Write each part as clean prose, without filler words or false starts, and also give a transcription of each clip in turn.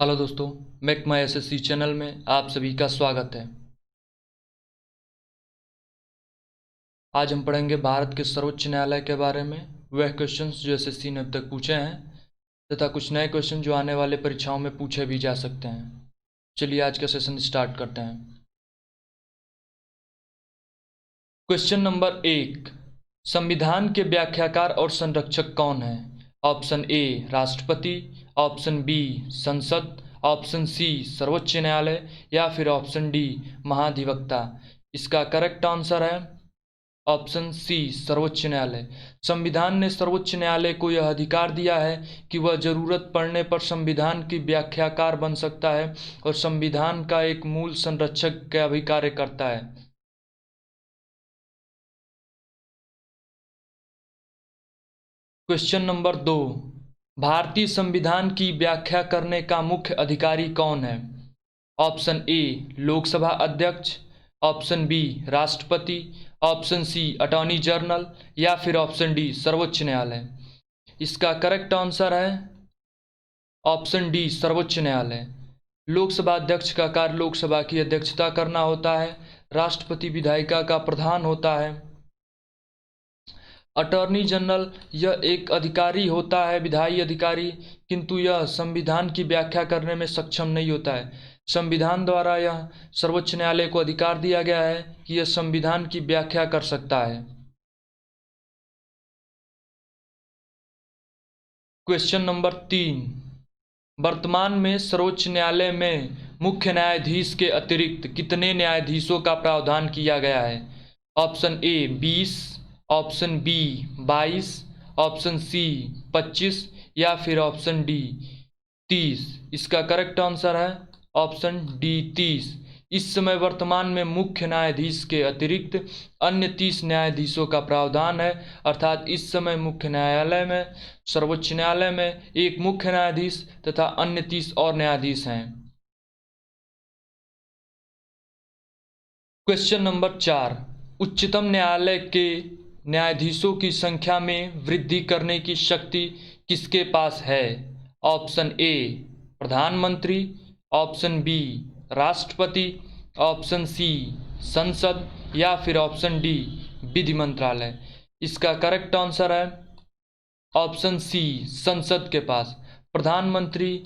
Hello दोस्तों, make माई SSC channel में आप सभी का स्वागत है। आज हम पढ़ेंगे भारत के सर्वोच्च न्यायालय के बारे में, वह क्वेश्चंस जो एसएससी ने अब तक पूछे हैं तथा कुछ नए क्वेश्चन जो आने वाले परीक्षाओं में पूछे भी जा सकते हैं। चलिए आज का सेशन स्टार्ट करते हैं। क्वेश्चन नंबर 1, संविधान के व्याख्याकार और संरक्षक कौन है? ऑप्शन ए राष्ट्रपति, ऑप्शन बी संसद, ऑप्शन सी सर्वोच्च न्यायालय या फिर ऑप्शन डी महाधिवक्ता। इसका करेक्ट आंसर है ऑप्शन सी सर्वोच्च न्यायालय। संविधान ने सर्वोच्च न्यायालय को यह अधिकार दिया है कि वह जरूरत पड़ने पर संविधान की व्याख्याकार बन सकता है और संविधान का एक मूल संरक्षक का भी कार्य करता है। क्वेश्चन नंबर 2, भारतीय संविधान की व्याख्या करने का मुख्य अधिकारी कौन है? ऑप्शन ए लोकसभा अध्यक्ष, ऑप्शन बी राष्ट्रपति, ऑप्शन सी अटॉर्नी जनरल या फिर ऑप्शन डी सर्वोच्च न्यायालय। इसका करेक्ट आंसर है ऑप्शन डी सर्वोच्च न्यायालय। लोकसभा अध्यक्ष का कार्य लोकसभा की अध्यक्षता करना होता है। राष्ट्रपति विधायिका का प्रधान होता है। अटॉर्नी जनरल यह एक अधिकारी होता है, विधायी अधिकारी, किंतु यह संविधान की व्याख्या करने में सक्षम नहीं होता है। संविधान द्वारा यह सर्वोच्च न्यायालय को अधिकार दिया गया है कि यह संविधान की व्याख्या कर सकता है। क्वेश्चन नंबर 3, वर्तमान में सर्वोच्च न्यायालय में मुख्य न्यायाधीश के अतिरिक्त कितने न्यायाधीशों का प्रावधान किया गया है? Option A 20, option B 22, option C 25 या फिर ऑप्शन डी 30। इसका करेक्ट आंसर है ऑप्शन डी 30। इस समय वर्तमान में मुख्य न्यायाधीश के अतिरिक्त अन्य 30 न्यायाधीशों का प्रावधान है, अर्थात इस समय मुख्य न्यायालय में, सर्वोच्च न्यायालय में एक मुख्य न्यायाधीश तथा अन्य 30 और न्यायाधीश हैं। क्वेश्चन नंबर 4, उच्चतम न्यायालय के न्यायाधीशों की संख्या में वृद्धि करने की शक्ति किसके पास है? ऑप्शन ए प्रधानमंत्री, ऑप्शन बी राष्ट्रपति, ऑप्शन सी संसद या फिर ऑप्शन डी विधि मंत्रालय। इसका करेक्ट आंसर है ऑप्शन सी संसद के पास। प्रधानमंत्री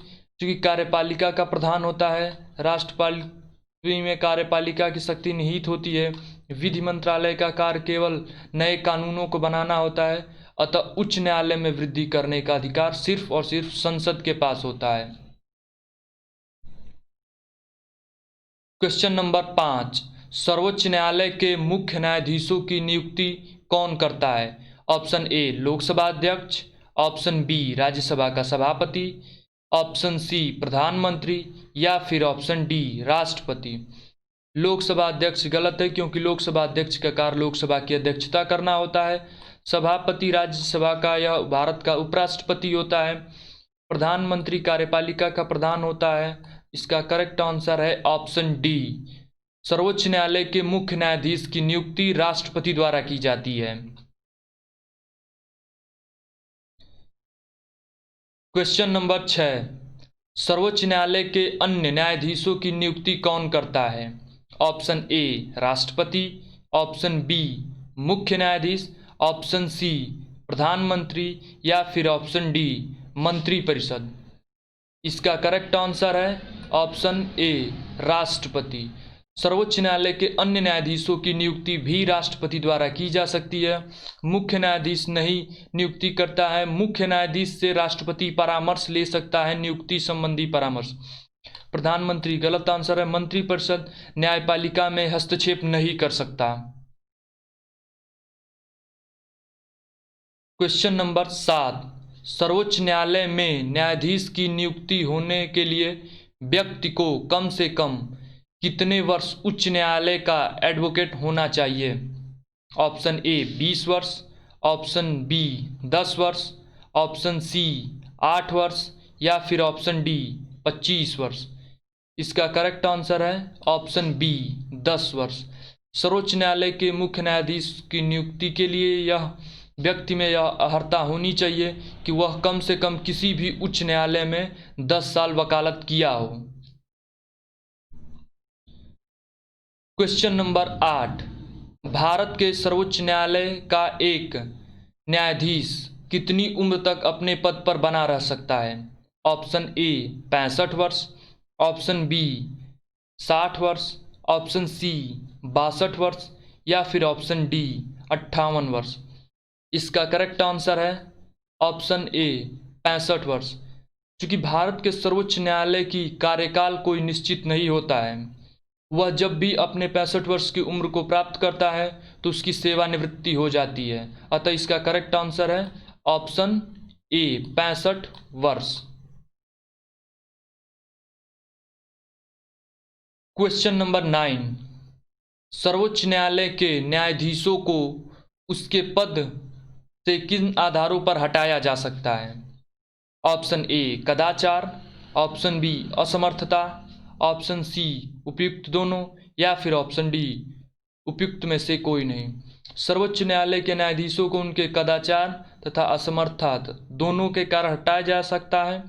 चूंकि कार्यपालिका का प्रधान होता है, राष्ट्रपति में कार्यपालिका की शक्ति निहित होती है, विधि मंत्रालय का कार्य केवल नए कानूनों को बनाना होता है, अतः उच्च न्यायालय में वृद्धि करने का अधिकार सिर्फ और सिर्फ संसद के पास होता है। क्वेश्चन नंबर 5, सर्वोच्च न्यायालय के मुख्य न्यायाधीशों की नियुक्ति कौन करता है? ऑप्शन ए लोकसभा अध्यक्ष, ऑप्शन बी राज्यसभा का सभापति, ऑप्शन सी प्रधानमंत्री या फिर ऑप्शन डी राष्ट्रपति। लोकसभा अध्यक्ष गलत है, क्योंकि लोकसभा अध्यक्ष का कार्य लोकसभा की अध्यक्षता करना होता है। सभापति राज्यसभा का, यह भारत का उपराष्ट्रपति होता है। प्रधानमंत्री कार्यपालिका का प्रधान होता है। इसका करेक्ट आंसर है ऑप्शन डी। सर्वोच्च न्यायालय के मुख्य न्यायाधीश की नियुक्ति राष्ट्रपति द्वारा की जाती है। क्वेश्चन नंबर 6, सर्वोच्च न्यायालय के अन्य न्यायाधीशों की नियुक्ति कौन करता है? ऑप्शन ए राष्ट्रपति, ऑप्शन बी मुख्य न्यायाधीश, ऑप्शन सी प्रधानमंत्री या फिर ऑप्शन डी मंत्रिपरिषद। इसका करेक्ट आंसर है ऑप्शन ए राष्ट्रपति। सर्वोच्च न्यायालय के अन्य न्यायाधीशों की नियुक्ति भी राष्ट्रपति द्वारा की जा सकती है। मुख्य न्यायाधीश नहीं नियुक्ति करता है। मुख्य न्यायाधीश से राष्ट्रपति परामर्श ले सकता है, नियुक्ति संबंधी परामर्श। प्रधानमंत्री गलत आंसर है। मंत्रिपरिषद न्यायपालिका में हस्तक्षेप नहीं कर सकता। क्वेश्चन नंबर 7, सर्वोच्च न्यायालय में न्यायाधीश की नियुक्ति होने के लिए व्यक्ति को कम से कम कितने वर्ष उच्च न्यायालय का एडवोकेट होना चाहिए? ऑप्शन ए 20 वर्ष, ऑप्शन बी 10 वर्ष, ऑप्शन सी 8 वर्ष या फिर ऑप्शन डी 25 वर्ष। इसका करेक्ट आंसर है ऑप्शन बी 10 वर्ष। सर्वोच्च न्यायालय के मुख्य न्यायाधीश की नियुक्ति के लिए यह व्यक्ति में यह अर्हता होनी चाहिए कि वह कम से कम किसी भी उच्च न्यायालय में 10 साल वकालत किया हो। क्वेश्चन नंबर 8, भारत के सर्वोच्च न्यायालय का एक न्यायाधीश कितनी उम्र तक अपने पद पर बना रह सकता है? ऑप्शन ए 65 वर्ष, ऑप्शन बी 60 वर्ष, ऑप्शन सी 62 वर्ष या फिर ऑप्शन डी 58 वर्ष। इसका करेक्ट आंसर है ऑप्शन ए 65 वर्ष। क्योंकि भारत के सर्वोच्च न्यायालय की कार्यकाल कोई निश्चित नहीं होता है, वह जब भी अपने 65 वर्ष की उम्र को प्राप्त करता है तो उसकी सेवानिवृत्ति हो जाती है। अतः इसका करेक्ट आंसर है ऑप्शन ए 65 वर्ष। क्वेश्चन नंबर 9, सर्वोच्च न्यायालय के न्यायाधीशों को उसके पद से किन आधारों पर हटाया जा सकता है? ऑप्शन ए कदाचार, ऑप्शन बी असमर्थता, ऑप्शन सी उपयुक्त दोनों या फिर ऑप्शन डी उपयुक्त में से कोई नहीं। सर्वोच्च न्यायालय के न्यायाधीशों को उनके कदाचार तथा असमर्थता दोनों के कारण हटाया जा सकता है।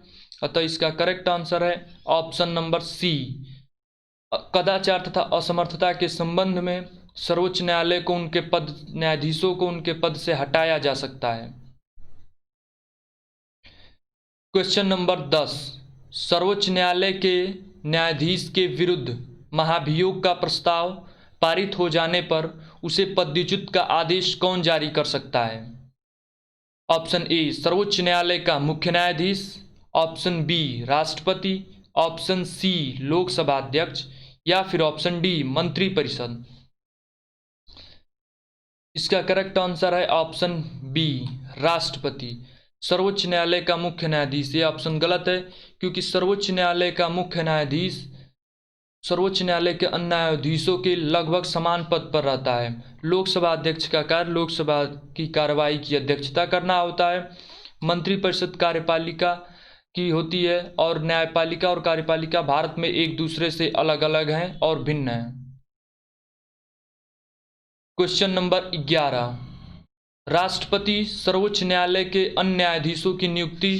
अतः इसका करेक्ट आंसर है ऑप्शन नंबर सी। कदाचार तथा असमर्थता के संबंध में सर्वोच्च न्यायालय को उनके पद न्यायाधीशों को उनके पद से हटाया जा सकता है। क्वेश्चन नंबर 10, सर्वोच्च न्यायालय के न्यायाधीश के विरुद्ध महाभियोग का प्रस्ताव पारित हो जाने पर उसे पदच्युत का आदेश कौन जारी कर सकता है? ऑप्शन ए सर्वोच्च न्यायालय का मुख्य न्यायाधीश, ऑप्शन बी राष्ट्रपति, ऑप्शन सी लोकसभा अध्यक्ष या फिर ऑप्शन डी मंत्रिपरिषद। इसका करेक्ट आंसर है ऑप्शन बी राष्ट्रपति। सर्वोच्च न्यायालय का मुख्य न्यायाधीश, ये ऑप्शन गलत है क्योंकि सर्वोच्च न्यायालय का मुख्य न्यायाधीश सर्वोच्च न्यायालय के अन्य न्यायाधीशों के लगभग समान पद पर रहता है। लोकसभा अध्यक्ष का कार्य लोकसभा की कार्रवाई की अध्यक्षता करना होता है। मंत्रिपरिषद कार्यपालिका की होती है और न्यायपालिका और कार्यपालिका भारत में एक दूसरे से अलग अलग हैं और भिन्न हैं। क्वेश्चन नंबर 11, राष्ट्रपति सर्वोच्च न्यायालय के अन्य न्यायाधीशों की नियुक्ति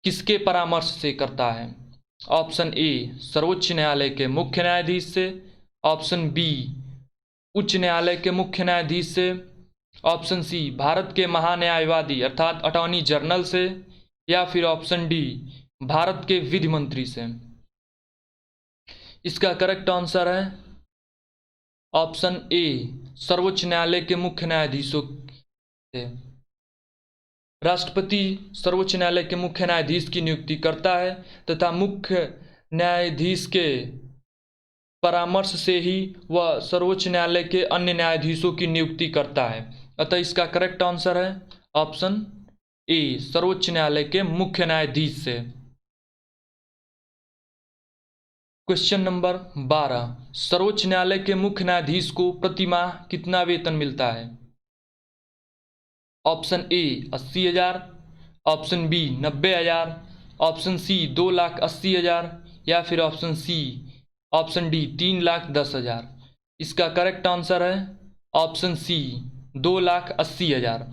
किसके परामर्श से करता है? ऑप्शन ए सर्वोच्च न्यायालय के मुख्य न्यायाधीश से, ऑप्शन बी उच्च न्यायालय के मुख्य न्यायाधीश से, ऑप्शन सी भारत के महान्यायवादी अर्थात अटॉर्नी जनरल से या फिर ऑप्शन डी भारत के विधि मंत्री से। इसका करेक्ट आंसर है ऑप्शन ए सर्वोच्च न्यायालय के मुख्य न्यायाधीशों से। राष्ट्रपति सर्वोच्च न्यायालय के मुख्य न्यायाधीश की नियुक्ति करता है तथा मुख्य न्यायाधीश के परामर्श से ही वह सर्वोच्च न्यायालय के अन्य न्यायाधीशों की नियुक्ति करता है। अतः इसका करेक्ट आंसर है ऑप्शन ए सर्वोच्च न्यायालय के मुख्य न्यायाधीश से। क्वेश्चन नंबर 12, सर्वोच्च न्यायालय के मुख्य न्यायाधीश को प्रति माह कितना वेतन मिलता है? Option A 80,000, option B 90,000, option C 2,80,000 या फिर ऑप्शन सी ऑप्शन डी 3,10,000। इसका करेक्ट आंसर है ऑप्शन सी 2,80,000।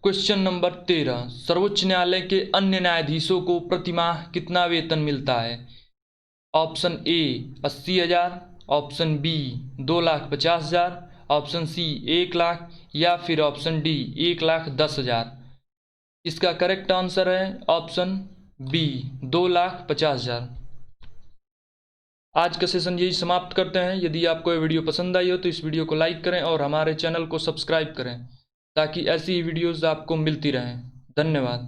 क्वेश्चन नंबर 13, सर्वोच्च न्यायालय के अन्य न्यायाधीशों को प्रतिमाह कितना वेतन मिलता है? Option A 80,000, option B 2,50,000, option C 1,00,000 या फिर ऑप्शन डी 1,10,000। इसका करेक्ट आंसर है ऑप्शन बी 2,50,000। आज का सेशन यही समाप्त करते हैं। यदि आपको ये वीडियो पसंद आई हो तो इस वीडियो को लाइक करें और हमारे चैनल को सब्सक्राइब करें ताकि ऐसी ही वीडियोज़ आपको मिलती रहें। धन्यवाद।